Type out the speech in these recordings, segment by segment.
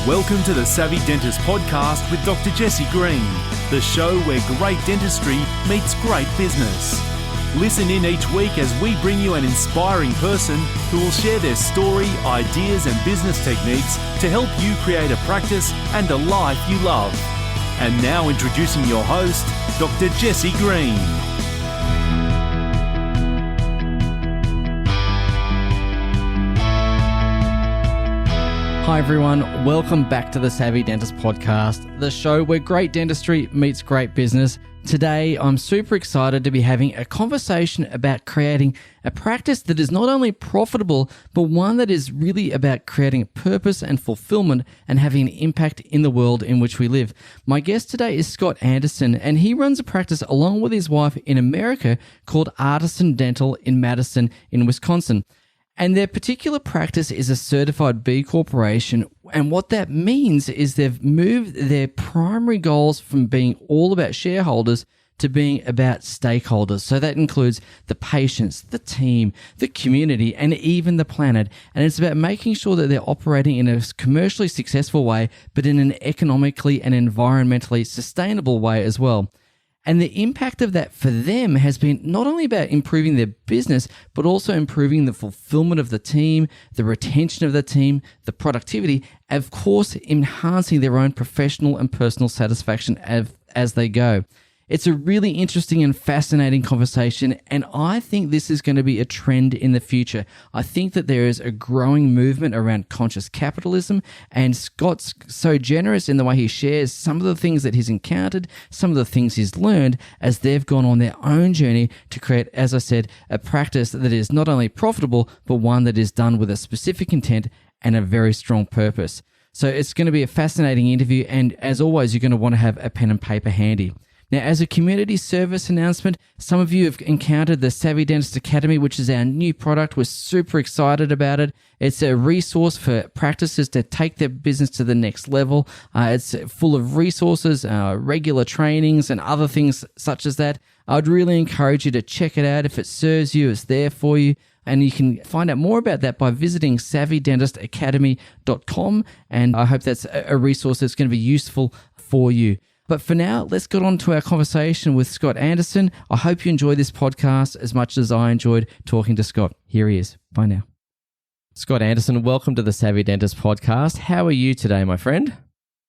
Welcome to the Savvy Dentist podcast with Dr. Jesse Green, the show where great dentistry meets great business. Listen in each week as we bring you an inspiring person who will share their story, ideas and business techniques to help you create a practice and a life you love. And now introducing your host, Dr. Jesse Green. Hi everyone, welcome back to the Savvy Dentist podcast, the show where great dentistry meets great business. Today, I'm super excited to be having a conversation about creating a practice that is not only profitable, but one that is really about creating purpose and fulfillment and having an impact in the world in which we live. My guest today is Scott Andersen, and he runs a practice along with his wife in America called Artisan Dental in Madison in Wisconsin. And their particular practice is a certified B Corporation. And what that means is they've moved their primary goals from being all about shareholders to being about stakeholders. So that includes the patients, the team, the community, and even the planet. And it's about making sure that they're operating in a commercially successful way, but in an economically and environmentally sustainable way as well. And the impact of that for them has been not only about improving their business, but also improving the fulfillment of the team, the retention of the team, the productivity, of course, enhancing their own professional and personal satisfaction as they go. It's a really interesting and fascinating conversation, and I think this is going to be a trend in the future. I think that there is a growing movement around conscious capitalism, and Scott's so generous in the way he shares some of the things that he's encountered, some of the things he's learned as they've gone on their own journey to create, as I said, a practice that is not only profitable, but one that is done with a specific intent and a very strong purpose. So it's going to be a fascinating interview, and as always, you're going to want to have a pen and paper handy. Now, as a community service announcement, some of you have encountered the Savvy Dentist Academy, which is our new product. We're super excited about it. It's a resource for practices to take their business to the next level. It's full of resources, regular trainings, and other things such as that. I'd really encourage you to check it out. If it serves you, it's there for you. And you can find out more about that by visiting savvydentistacademy.com. And I hope that's a resource that's going to be useful for you. But for now, let's get on to our conversation with Scott Andersen. I hope you enjoy this podcast as much as I enjoyed talking to Scott. Here he is. Bye now. Scott Andersen, welcome to the Savvy Dentist podcast. How are you today, my friend?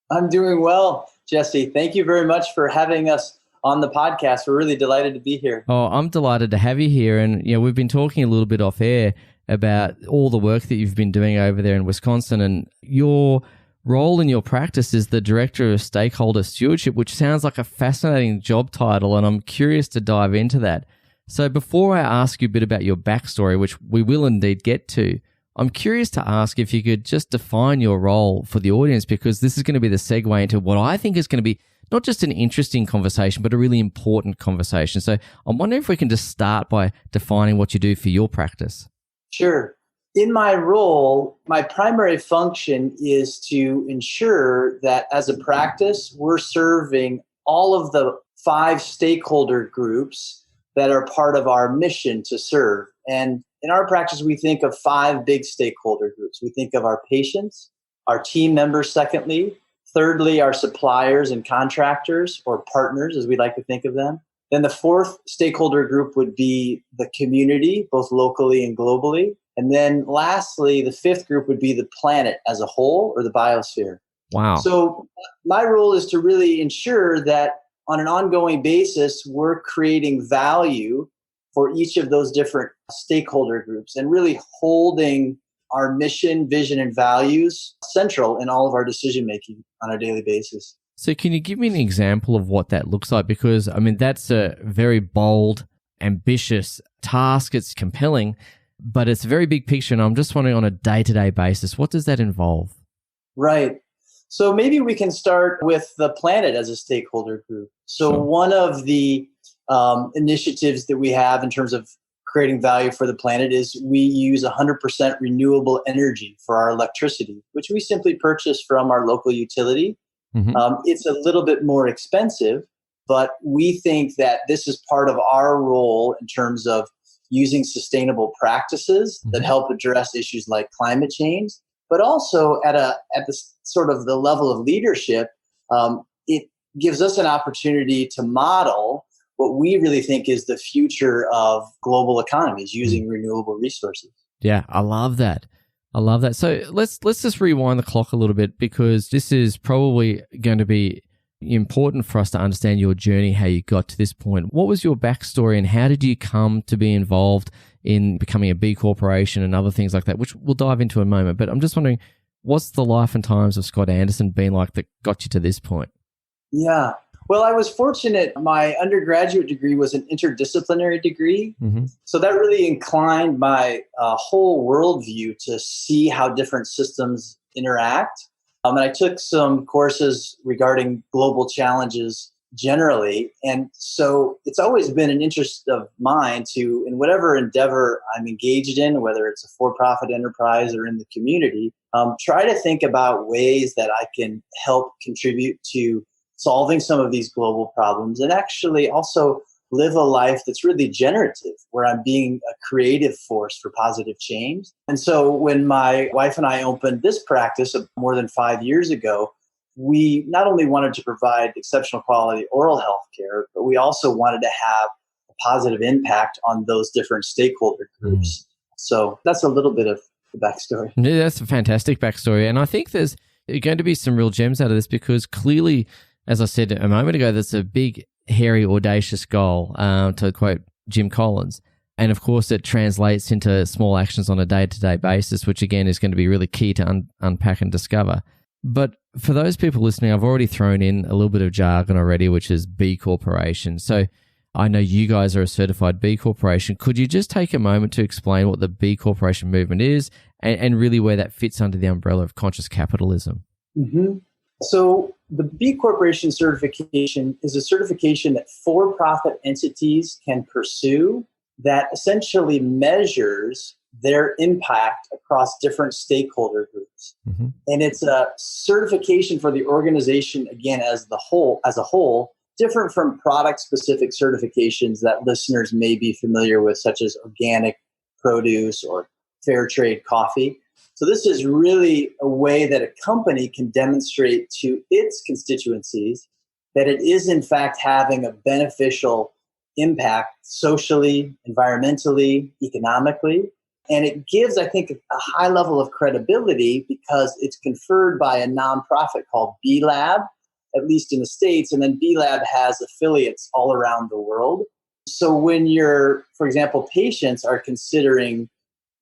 I'm doing well, Jesse. Thank you very much for having us on the podcast. We're really delighted to be here. Oh, I'm delighted to have you here. And we've been talking a little bit off air about all the work that you've been doing over there in Wisconsin, and your role in your practice is the Director of Stakeholder Stewardship, which sounds like a fascinating job title, and I'm curious to dive into that. So before I ask you a bit about your backstory, which we will indeed get to, I'm curious to ask if you could just define your role for the audience, because this is going to be the segue into what I think is going to be not just an interesting conversation, but a really important conversation. So I'm wondering if we can just start by defining what you do for your practice. Sure. In my role, my primary function is to ensure that as a practice, we're serving all of the 5 stakeholder groups that are part of our mission to serve. And in our practice, we think of 5 big stakeholder groups. We think of our patients, our team members, secondly. Thirdly, our suppliers and contractors, or partners, as we like to think of them. Then the 4th stakeholder group would be the community, both locally and globally. And then lastly, the 5th group would be the planet as a whole, or the biosphere. Wow. So my role is to really ensure that on an ongoing basis, we're creating value for each of those different stakeholder groups and really holding our mission, vision, and values central in all of our decision making on a daily basis. So can you give me an example of what that looks like? Because, that's a very bold, ambitious task. It's compelling, but it's a very big picture. And I'm just wondering, on a day-to-day basis, what does that involve? Right. So maybe we can start with the planet as a stakeholder group. So sure. One of the initiatives that we have in terms of creating value for the planet is we use 100% renewable energy for our electricity, which we simply purchase from our local utility. Mm-hmm. It's a little bit more expensive, but we think that this is part of our role in terms of using sustainable practices that help address issues like climate change, but also at the sort of the level of leadership, it gives us an opportunity to model what we really think is the future of global economies using renewable resources. Yeah, I love that. So let's just rewind the clock a little bit, because this is probably going to be important for us to understand your journey, how you got to this point. What was your backstory and how did you come to be involved in becoming a B corporation and other things like that, which we'll dive into in a moment. But I'm just wondering, what's the life and times of Scott Andersen been like that got you to this point? Yeah. Well, I was fortunate. My undergraduate degree was an interdisciplinary degree. Mm-hmm. So that really inclined my whole worldview to see how different systems interact. And I took some courses regarding global challenges generally. And so it's always been an interest of mine to, in whatever endeavor I'm engaged in, whether it's a for-profit enterprise or in the community, try to think about ways that I can help contribute to solving some of these global problems, and actually also live a life that's really generative, where I'm being a creative force for positive change. And so when my wife and I opened this practice more than 5 years ago, we not only wanted to provide exceptional quality oral health care, but we also wanted to have a positive impact on those different stakeholder groups. So that's a little bit of the backstory. Yeah, that's a fantastic backstory. And I think there's going to be some real gems out of this, because clearly, as I said a moment ago, that's a big, hairy, audacious goal, to quote Jim Collins. And of course, it translates into small actions on a day-to-day basis, which again is going to be really key to unpack and discover. But for those people listening, I've already thrown in a little bit of jargon already, which is B Corporation. So I know you guys are a certified B Corporation. Could you just take a moment to explain what the B Corporation movement is and really where that fits under the umbrella of conscious capitalism? Mm-hmm. So the B Corporation certification is a certification that for-profit entities can pursue that essentially measures their impact across different stakeholder groups. Mm-hmm. And it's a certification for the organization, again, as a whole, different from product-specific certifications that listeners may be familiar with, such as organic produce or fair trade coffee. So this is really a way that a company can demonstrate to its constituencies that it is in fact having a beneficial impact socially, environmentally, economically. And it gives, I think, a high level of credibility because it's conferred by a nonprofit called B Lab, at least in the States, and then B Lab has affiliates all around the world. So when for example, patients are considering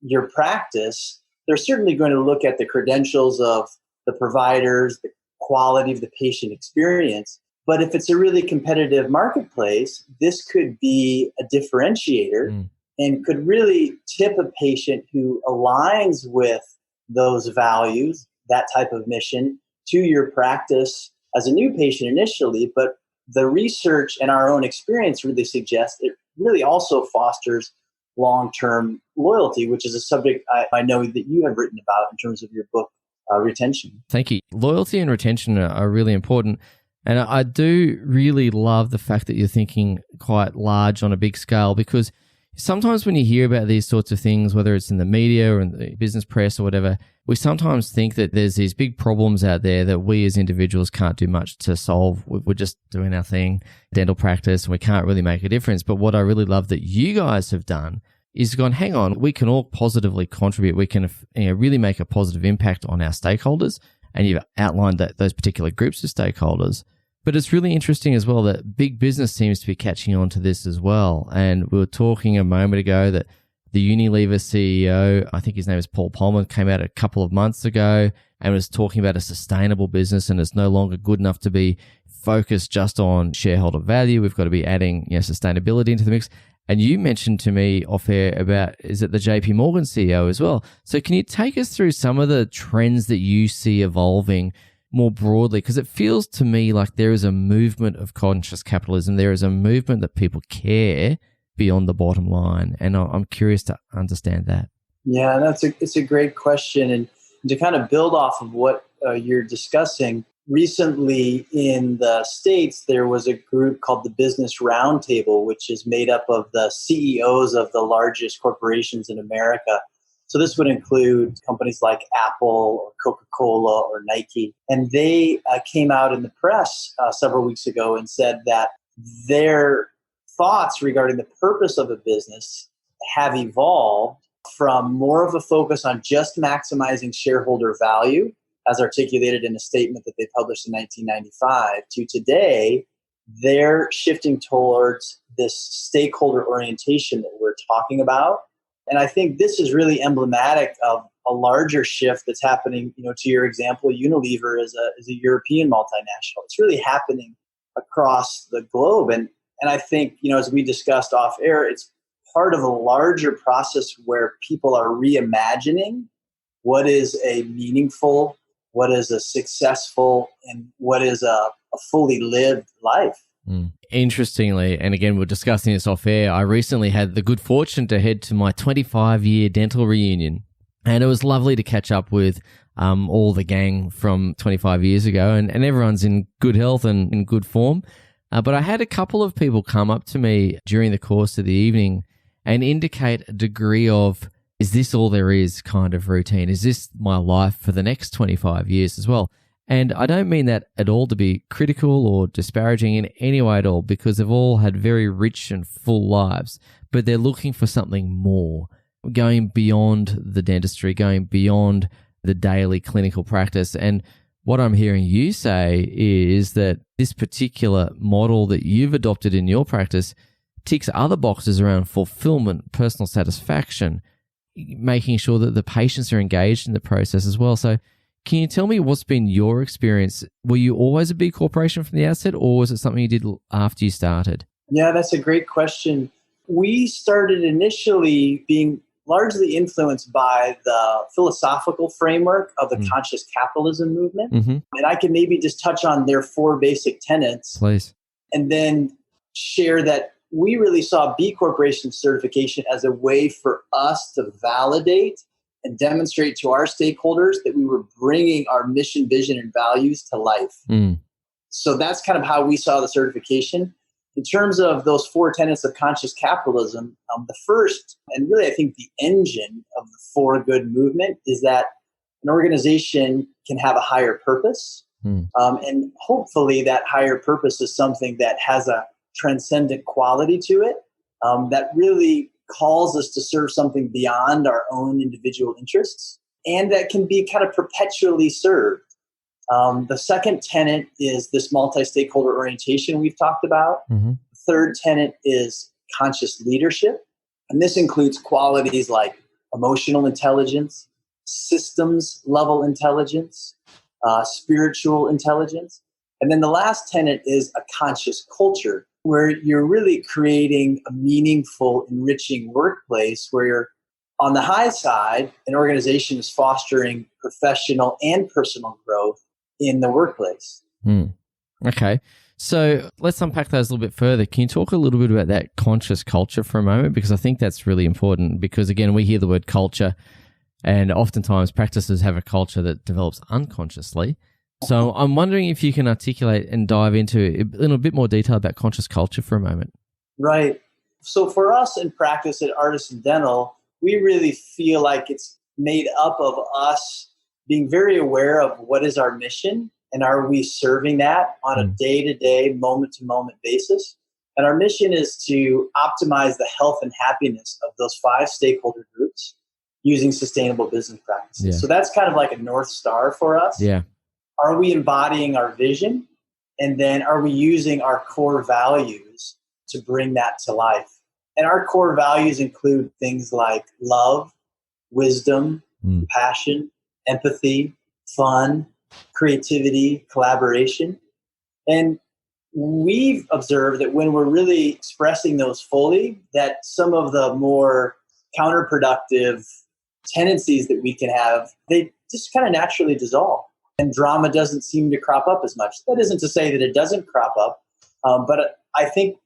your practice, they're certainly going to look at the credentials of the providers, the quality of the patient experience. But if it's a really competitive marketplace, this could be a differentiator and could really tip a patient who aligns with those values, that type of mission, to your practice as a new patient initially. But the research and our own experience really suggests it really also fosters long-term loyalty, which is a subject I know that you have written about in terms of your book, Retention. Thank you. Loyalty and retention are really important. And I do really love the fact that you're thinking quite large on a big scale, because sometimes when you hear about these sorts of things, whether it's in the media or in the business press or whatever, we sometimes think that there's these big problems out there that we as individuals can't do much to solve. We're just doing our thing, dental practice, and we can't really make a difference. But what I really love that you guys have done is gone, hang on, we can all positively contribute. We can really make a positive impact on our stakeholders. And you've outlined those particular groups of stakeholders. But it's really interesting as well that big business seems to be catching on to this as well. And we were talking a moment ago that the Unilever CEO, I think his name is Paul Polman, came out a couple of months ago and was talking about a sustainable business, and it's no longer good enough to be focused just on shareholder value. We've got to be adding sustainability into the mix. And you mentioned to me off air about, is it the JP Morgan CEO as well? So can you take us through some of the trends that you see evolving more broadly? Because it feels to me like there is a movement of conscious capitalism. There is a movement that people care beyond the bottom line. And I'm curious to understand that. Yeah, it's a great question. And to kind of build off of what you're discussing, recently in the States, there was a group called the Business Roundtable, which is made up of the CEOs of the largest corporations in America. So this would include companies like Apple or Coca-Cola or Nike. And they came out in the press several weeks ago and said that their thoughts regarding the purpose of a business have evolved from more of a focus on just maximizing shareholder value, as articulated in a statement that they published in 1995, to today, they're shifting towards this stakeholder orientation that we're talking about. And I think this is really emblematic of a larger shift that's happening, to your example, Unilever is a European multinational. It's really happening across the globe. And I think, as we discussed off air, it's part of a larger process where people are reimagining what is a meaningful, what is a successful, and what is a fully lived life. Interestingly, and again, we're discussing this off air, I recently had the good fortune to head to my 25-year dental reunion. And it was lovely to catch up with all the gang from 25 years ago, and everyone's in good health and in good form. But I had a couple of people come up to me during the course of the evening and indicate a degree of, is this all there is kind of routine? Is this my life for the next 25 years as well? And I don't mean that at all to be critical or disparaging in any way at all, because they've all had very rich and full lives, but they're looking for something more, going beyond the dentistry, going beyond the daily clinical practice. And what I'm hearing you say is that this particular model that you've adopted in your practice ticks other boxes around fulfillment, personal satisfaction, making sure that the patients are engaged in the process as well. So can you tell me what's been your experience? Were you always a big corporation from the outset, or was it something you did after you started? Yeah, that's a great question. We started initially being largely influenced by the philosophical framework of the Conscious Capitalism movement. And I can maybe just touch on their 4 basic tenets. Please. And then share that we really saw B Corporation certification as a way for us to validate and demonstrate to our stakeholders that we were bringing our mission, vision, and values to life. So that's kind of how we saw the certification. In terms of those 4 tenets of conscious capitalism, the first, and really I think the engine of the For Good movement, is that an organization can have a higher purpose. And hopefully that higher purpose is something that has a transcendent quality to it, that really calls us to serve something beyond our own individual interests, and that can be kind of perpetually served. The second tenet is this multi-stakeholder orientation we've talked about. The third tenet is conscious leadership. And this includes qualities like emotional intelligence, systems level intelligence, spiritual intelligence. And then the last tenet is a conscious culture, where you're really creating a meaningful, enriching workplace where you're, on the high side, an organization is fostering professional and personal growth in the workplace. Okay. So let's unpack those a little bit further. Can you talk a little bit about that conscious culture for a moment? Because I think that's really important, because again, we hear the word culture, and oftentimes practices have a culture that develops unconsciously. So I'm wondering if you can articulate and dive into in a bit more detail about conscious culture for a moment. Right. So for us in practice at Artisan Dental, we really feel like it's made up of us being very aware of what is our mission, and are we serving that on a day-to-day, moment-to-moment basis. And our mission is to optimize the health and happiness of those 5 stakeholder groups using sustainable business practices. Yeah. So that's kind of like a North Star for us. Yeah. Are we embodying our vision? And then are we using our core values to bring that to life? And our core values include things like love, wisdom, compassion, empathy, fun, creativity, collaboration. And we've observed that when we're really expressing those fully, that some of the more counterproductive tendencies that we can have, they just kind of naturally dissolve. And drama doesn't seem to crop up as much. That isn't to say that it doesn't crop up, but I think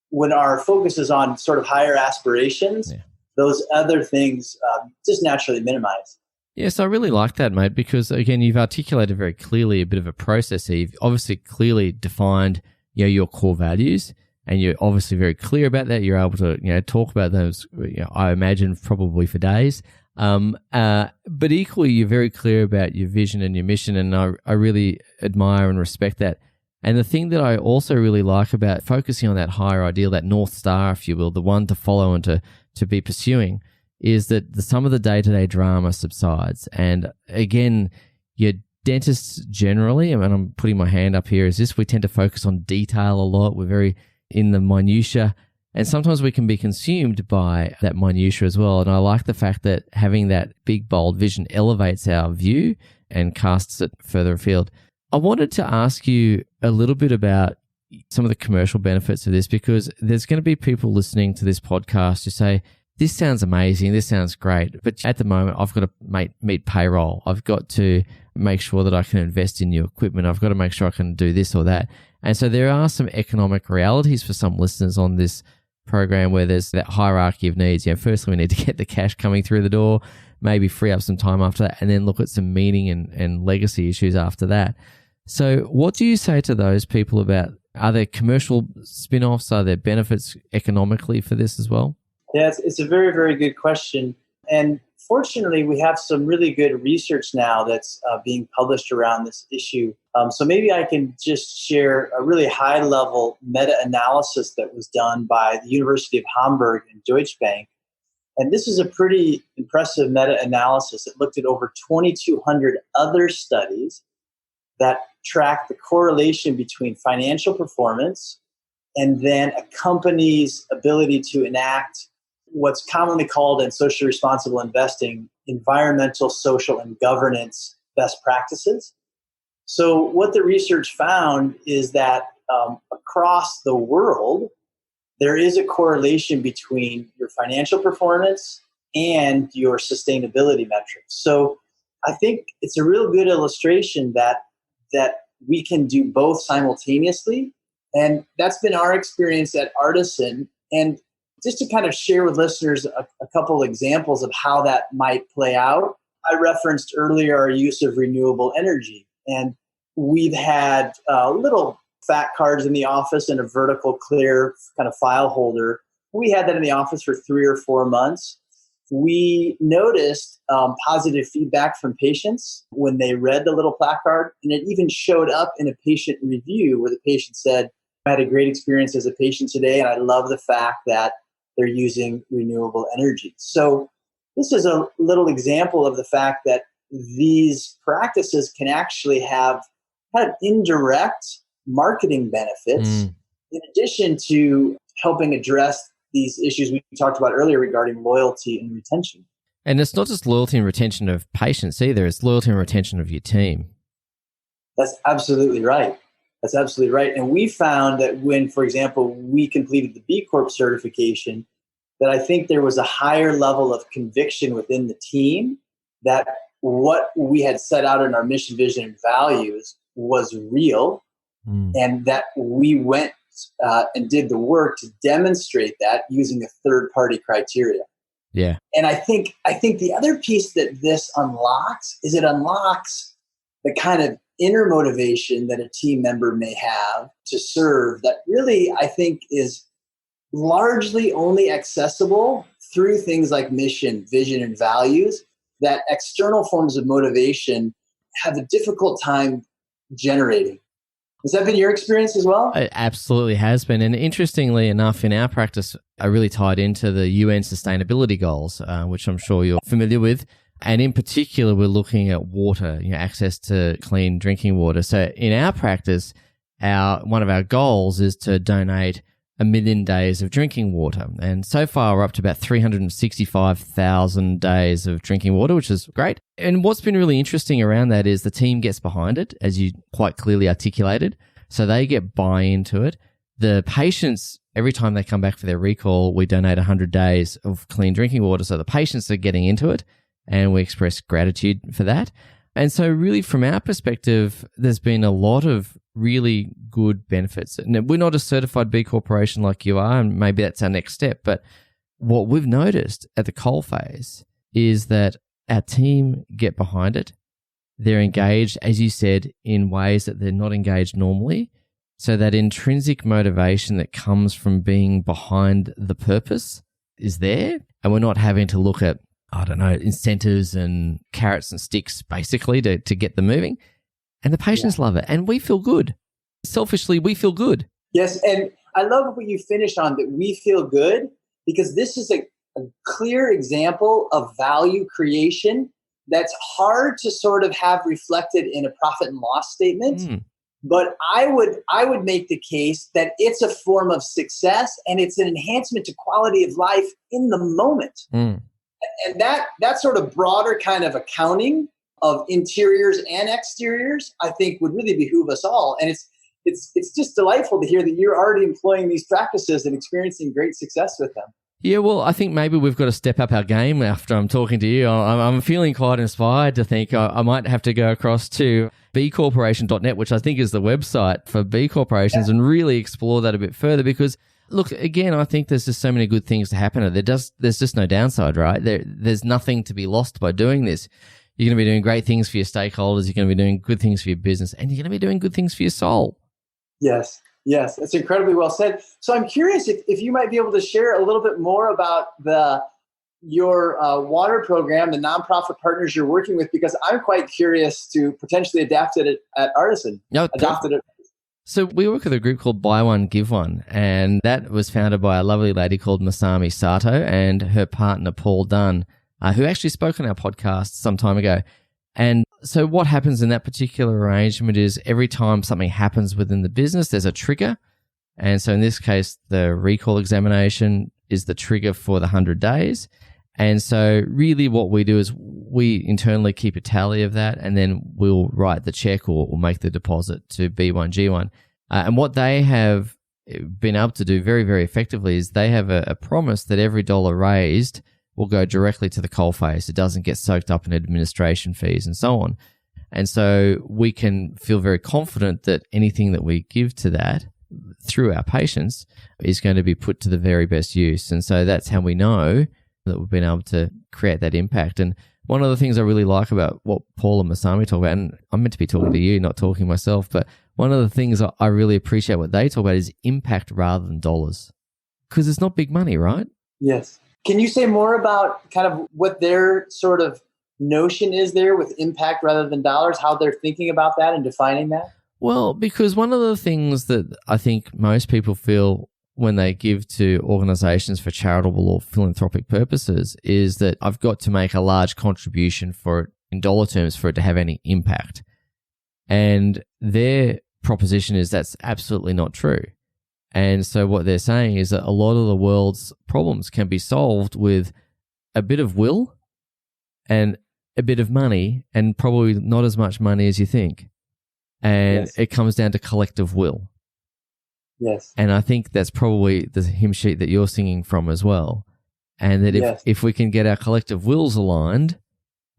when our focus is on sort of higher aspirations, those other things just naturally minimize. Yes, I really like that, mate, because again, you've articulated very clearly a bit of a process here. You've obviously clearly defined your core values, and you're obviously very clear about that. You're able to talk about those, I imagine, probably for days. But equally, you're very clear about your vision and your mission, and I really admire and respect that. And the thing that I also really like about focusing on that higher ideal, that North Star, if you will, the one to follow and to be pursuing, is that some of the day-to-day drama subsides. And again, your dentists generally, and I'm putting my hand up here, we tend to focus on detail a lot. We're very in the minutiae, and sometimes we can be consumed by that minutiae as well. And I like the fact that having that big, bold vision elevates our view and casts it further afield. I wanted to ask you a little bit about some of the commercial benefits of this, because there's going to be people listening to this podcast who say, this sounds amazing, this sounds great, but at the moment I've got to meet payroll. I've got to make sure that I can invest in new equipment. I've got to make sure I can do this or that. And so there are some economic realities for some listeners on this program where there's that hierarchy of needs. Firstly, we need to get the cash coming through the door, maybe free up some time after that, and then look at some meaning and legacy issues after that. So what do you say to those people about, are there commercial spin-offs? Are there benefits economically for this as well? Yeah, it's a very, very good question. And fortunately, we have some really good research now that's being published around this issue. So maybe I can just share a really high-level meta-analysis that was done by the University of Hamburg and Deutsche Bank. And this is a pretty impressive meta-analysis. It looked at over 2,200 other studies that track the correlation between financial performance and then a company's ability to enact what's commonly called in socially responsible investing, environmental, social, and governance best practices. So what the research found is that across the world, there is a correlation between your financial performance and your sustainability metrics. So I think it's a real good illustration that we can do both simultaneously. And that's been our experience at Artisan. And just to kind of share with listeners a couple of examples of how that might play out, I referenced earlier our use of renewable energy. And we've had little fat cards in the office and a vertical clear kind of file holder. We had that in the office for 3 or 4 months. We noticed positive feedback from patients when they read the little placard, and it even showed up in a patient review where the patient said, I had a great experience as a patient today, and I love the fact that they're using renewable energy. So this is a little example of the fact that these practices can actually have kind of indirect marketing benefits in addition to helping address these issues we talked about earlier regarding loyalty and retention. And it's not just loyalty and retention of patients either, it's loyalty and retention of your team. That's absolutely right. That's absolutely right. And we found that when, for example, we completed the B Corp certification, that I think there was a higher level of conviction within the team that what we had set out in our mission, vision, and values was real, and that we went and did the work to demonstrate that using a third-party criteria. Yeah. And I think the other piece that this unlocks is it unlocks the kind of inner motivation that a team member may have to serve that really, I think, is largely only accessible through things like mission, vision, and values that external forms of motivation have a difficult time generating. Has that been your experience as well? It absolutely has been. And interestingly enough, in our practice, I really tied into the UN sustainability goals, which I'm sure you're familiar with. And in particular, we're looking at water, access to clean drinking water. So in our practice, one of our goals is to donate 1 million days of drinking water. And so far, we're up to about 365,000 days of drinking water, which is great. And what's been really interesting around that is the team gets behind it, as you quite clearly articulated. So they get buy-in to it. The patients, every time they come back for their recall, we donate 100 days of clean drinking water. So the patients are getting into it, and we express gratitude for that. And so really, from our perspective, there's been a lot of really good benefits. And we're not a certified B Corporation like you are, and maybe that's our next step. But what we've noticed at the coalface is that our team get behind it. They're engaged, as you said, in ways that they're not engaged normally. So that intrinsic motivation that comes from being behind the purpose is there. And we're not having to look at I don't know, incentives and carrots and sticks basically to get them moving. And the patients love it. And we feel good. Selfishly, we feel good. Yes. And I love what you finished on, that we feel good, because this is a clear example of value creation that's hard to sort of have reflected in a profit and loss statement. But I would make the case that it's a form of success, and it's an enhancement to quality of life in the moment. And that sort of broader kind of accounting of interiors and exteriors, I think, would really behoove us all. And it's just delightful to hear that you're already employing these practices and experiencing great success with them. Yeah, well, I think maybe we've got to step up our game after I'm talking to you. I'm feeling quite inspired to think I might have to go across to bcorporation.net, which I think is the website for B corporations, and really explore that a bit further. Because, look, again, I think there's just so many good things to happen. There's just no downside, right? There's nothing to be lost by doing this. You're going to be doing great things for your stakeholders. You're going to be doing good things for your business, and you're going to be doing good things for your soul. Yes, that's incredibly well said. So I'm curious if you might be able to share a little bit more about your water program, the nonprofit partners you're working with, because I'm quite curious to potentially adapt it at Artisan. So we work with a group called Buy One, Give One, and that was founded by a lovely lady called Masami Sato and her partner Paul Dunn, who actually spoke on our podcast some time ago. And so what happens in that particular arrangement is every time something happens within the business, there's a trigger. And so in this case, the recall examination is the trigger for the 100 days. And so really what we do is we internally keep a tally of that, and then we'll write the check or make the deposit to B1G1. And what they have been able to do very, very effectively is they have a promise that every dollar raised will go directly to the coalface. It doesn't get soaked up in administration fees and so on. And so we can feel very confident that anything that we give to that through our patients is going to be put to the very best use. And so that's how we know that we've been able to create that impact. And one of the things I really like about what Paul and Masami talk about, and I'm meant to be talking to you, not talking myself, but one of the things I really appreciate what they talk about is impact rather than dollars. Because it's not big money, right? Yes. Can you say more about kind of what their sort of notion is there with impact rather than dollars, how they're thinking about that and defining that? Well, because one of the things that I think most people feel when they give to organizations for charitable or philanthropic purposes is that I've got to make a large contribution for it in dollar terms for it to have any impact. And their proposition is that's absolutely not true. And so what they're saying is that a lot of the world's problems can be solved with a bit of will and a bit of money, and probably not as much money as you think. And it comes down to collective will. Yes. And I think that's probably the hymn sheet that you're singing from as well. And that if we can get our collective wills aligned,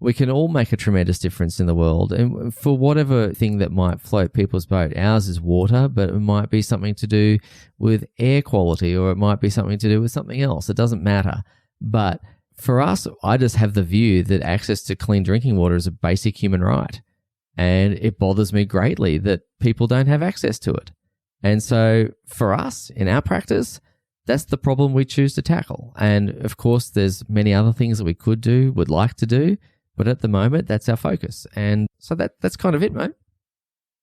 we can all make a tremendous difference in the world. And for whatever thing that might float people's boat, ours is water, but it might be something to do with air quality, or it might be something to do with something else. It doesn't matter. But for us, I just have the view that access to clean drinking water is a basic human right. And it bothers me greatly that people don't have access to it. And so for us, in our practice, that's the problem we choose to tackle. And of course, there's many other things that we could do, would like to do, but at the moment, that's our focus. And so that's kind of it, mate.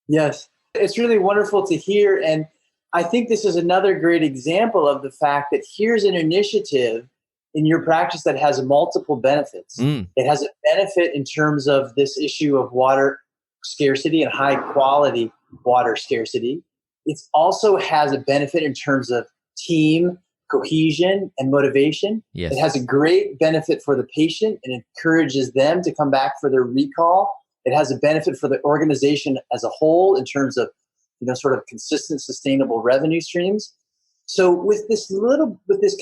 Yes, it's really wonderful to hear. And I think this is another great example of the fact that here's an initiative in your practice that has multiple benefits. It has a benefit in terms of this issue of water scarcity and high quality water scarcity. It also has a benefit in terms of team cohesion and motivation. Yes. It has a great benefit for the patient and encourages them to come back for their recall. It has a benefit for the organization as a whole in terms of, sort of consistent, sustainable revenue streams. So with this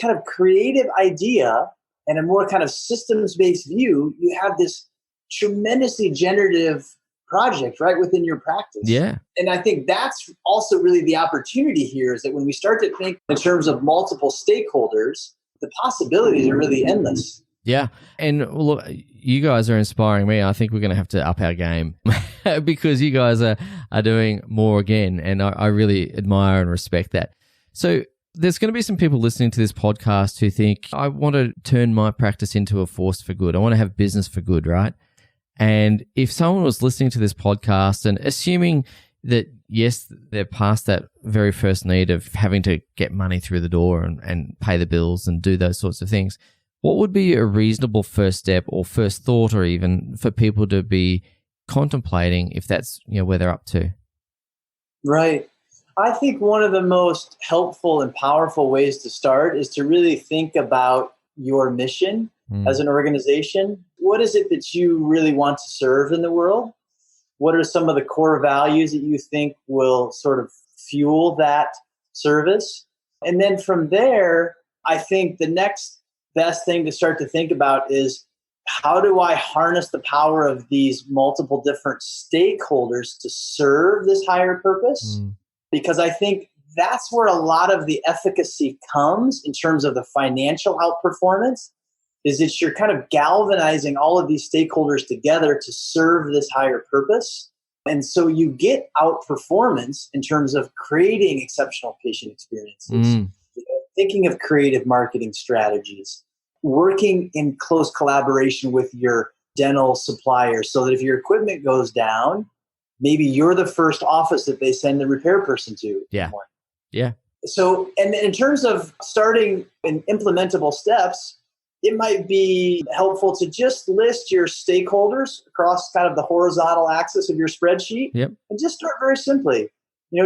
kind of creative idea and a more kind of systems-based view, you have this tremendously generative project right within your practice. Yeah. And I think that's also really the opportunity here, is that when we start to think in terms of multiple stakeholders, the possibilities are really endless. Yeah. And look, you guys are inspiring me. I think we're going to have to up our game because you guys are doing more again. And I really admire and respect that. So There's going to be some people listening to this podcast who think, I want to turn my practice into a force for good. I want to have business for good, right? And if someone was listening to this podcast and assuming that, yes, they're past that very first need of having to get money through the door and pay the bills and do those sorts of things, what would be a reasonable first step or first thought, or even for people to be contemplating if that's where they're up to? Right. I think one of the most helpful and powerful ways to start is to really think about your mission as an organization. What is it that you really want to serve in the world? What are some of the core values that you think will sort of fuel that service? And then from there, I think the next best thing to start to think about is, how do I harness the power of these multiple different stakeholders to serve this higher purpose? Because I think that's where a lot of the efficacy comes in terms of the financial outperformance, is that you're kind of galvanizing all of these stakeholders together to serve this higher purpose. And so you get outperformance in terms of creating exceptional patient experiences, thinking of creative marketing strategies, working in close collaboration with your dental suppliers so that if your equipment goes down, maybe you're the first office that they send the repair person to. Yeah. So, and in terms of starting in implementable steps, it might be helpful to just list your stakeholders across kind of the horizontal axis of your spreadsheet and just start very simply.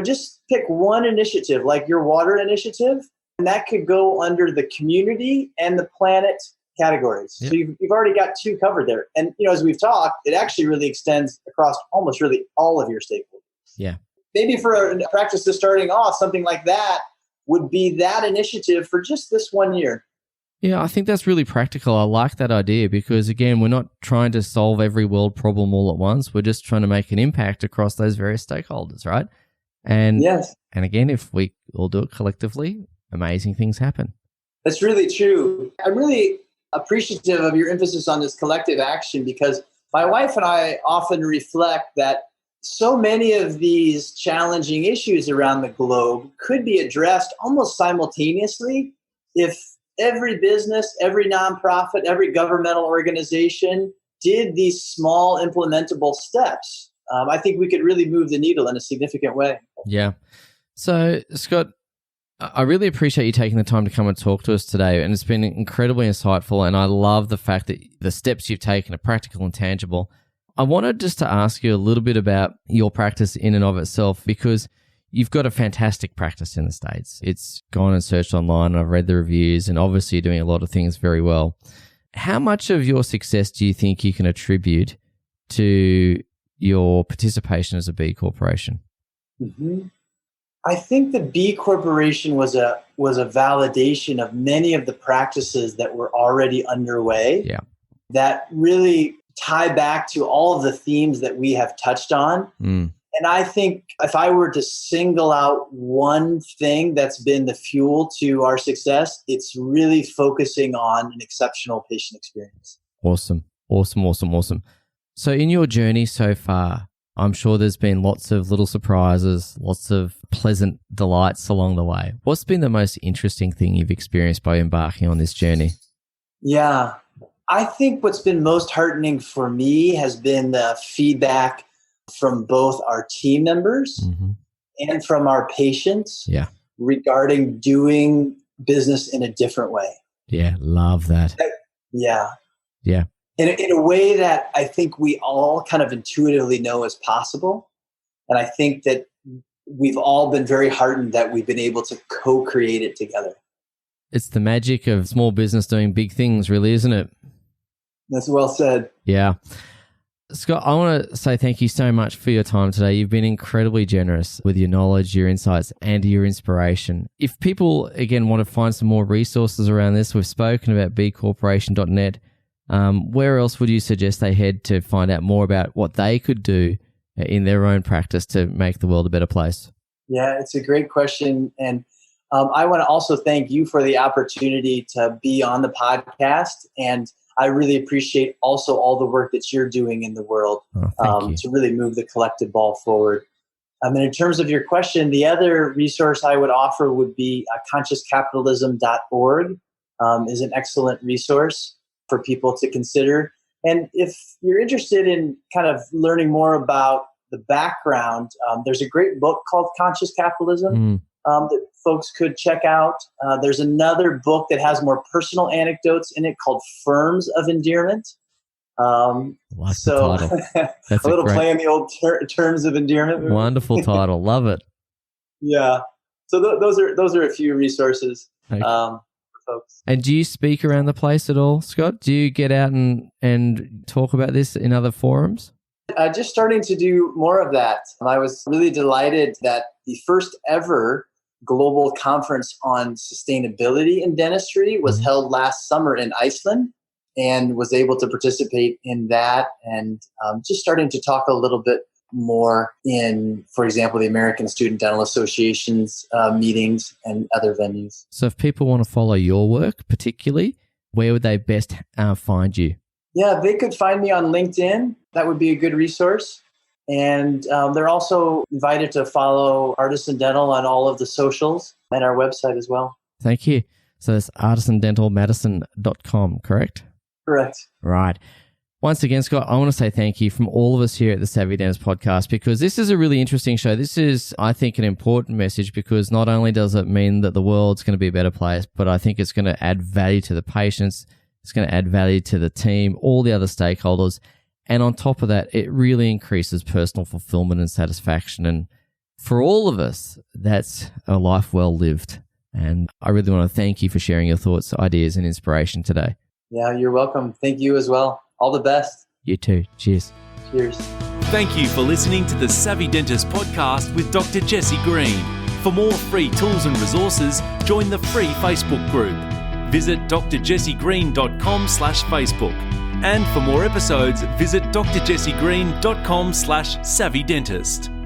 Just pick one initiative, like your water initiative, and that could go under the community and the planet categories. So you've already got two covered there. And, as we've talked, it actually really extends across almost really all of your stakeholders. Yeah. Maybe for a practice that's starting off, something like that would be that initiative for just this 1 year. Yeah, I think that's really practical. I like that idea because, again, we're not trying to solve every world problem all at once. We're just trying to make an impact across those various stakeholders, right? And and again, if we all do it collectively, amazing things happen. That's really true. I'm really appreciative of your emphasis on this collective action, because my wife and I often reflect that so many of these challenging issues around the globe could be addressed almost simultaneously if every business, every nonprofit, every governmental organization did these small implementable steps. I think we could really move the needle in a significant way. Yeah. So, Scott, I really appreciate you taking the time to come and talk to us today, and it's been incredibly insightful, and I love the fact that the steps you've taken are practical and tangible. I wanted just to ask you a little bit about your practice in and of itself, because you've got a fantastic practice in the States. It's gone and searched online, and I've read the reviews, and obviously you're doing a lot of things very well. How much of your success do you think you can attribute to your participation as a B Corporation? I think the B Corporation was a validation of many of the practices that were already underway that really tie back to all of the themes that we have touched on. And I think if I were to single out one thing that's been the fuel to our success, it's really focusing on an exceptional patient experience. Awesome. So in your journey so far, I'm sure there's been lots of little surprises, lots of pleasant delights along the way. What's been the most interesting thing you've experienced by embarking on this journey? Yeah, I think what's been most heartening for me has been the feedback from both our team members and from our patients regarding doing business in a different way. Yeah, love that. Yeah. In a way that I think we all kind of intuitively know is possible. And I think that we've all been very heartened that we've been able to co-create it together. It's the magic of small business doing big things, really, isn't it? That's well said. Yeah. Scott, I want to say thank you so much for your time today. You've been incredibly generous with your knowledge, your insights, and your inspiration. If people, again, want to find some more resources around this, we've spoken about bcorporation.net. Where else would you suggest they head to find out more about what they could do in their own practice to make the world a better place? Yeah, it's a great question. And I want to also thank you for the opportunity to be on the podcast. And I really appreciate also all the work that you're doing in the world to really move the collective ball forward. And in terms of your question, the other resource I would offer would be consciouscapitalism.org is an excellent resource for people to consider. And if you're interested in kind of learning more about the background, there's a great book called Conscious Capitalism that folks could check out. There's another book that has more personal anecdotes in it called Firms of Endearment. That's a little play on the old terms of endearment. Wonderful title. Love it. Yeah. So those are a few resources for folks. And do you speak around the place at all, Scott? Do you get out and talk about this in other forums? Just starting to do more of that. I was really delighted that the first ever global conference on sustainability in dentistry was held last summer in Iceland, and was able to participate in that, and just starting to talk a little bit more in, for example, the American Student Dental Association's meetings and other venues. So if people want to follow your work particularly, where would they best find you? Yeah, they could find me on LinkedIn. That would be a good resource. And they're also invited to follow Artisan Dental on all of the socials and our website as well. Thank you. So it's artisandentalmadison.com, correct? Correct. Right. Once again, Scott, I want to say thank you from all of us here at the Savvy Dentist Podcast, because this is a really interesting show. This is, I think, an important message, because not only does it mean that the world's going to be a better place, but I think it's going to add value to the patients. It's going to add value to the team, all the other stakeholders. And on top of that, it really increases personal fulfillment and satisfaction. And for all of us, that's a life well lived. And I really want to thank you for sharing your thoughts, ideas, and inspiration today. Yeah, you're welcome. Thank you as well. All the best. You too. Cheers. Cheers. Thank you for listening to the Savvy Dentist Podcast with Dr. Jesse Green. For more free tools and resources, join the free Facebook group. Visit drjessegreen.com/Facebook. And for more episodes, visit drjessegreen.com/savvydentist.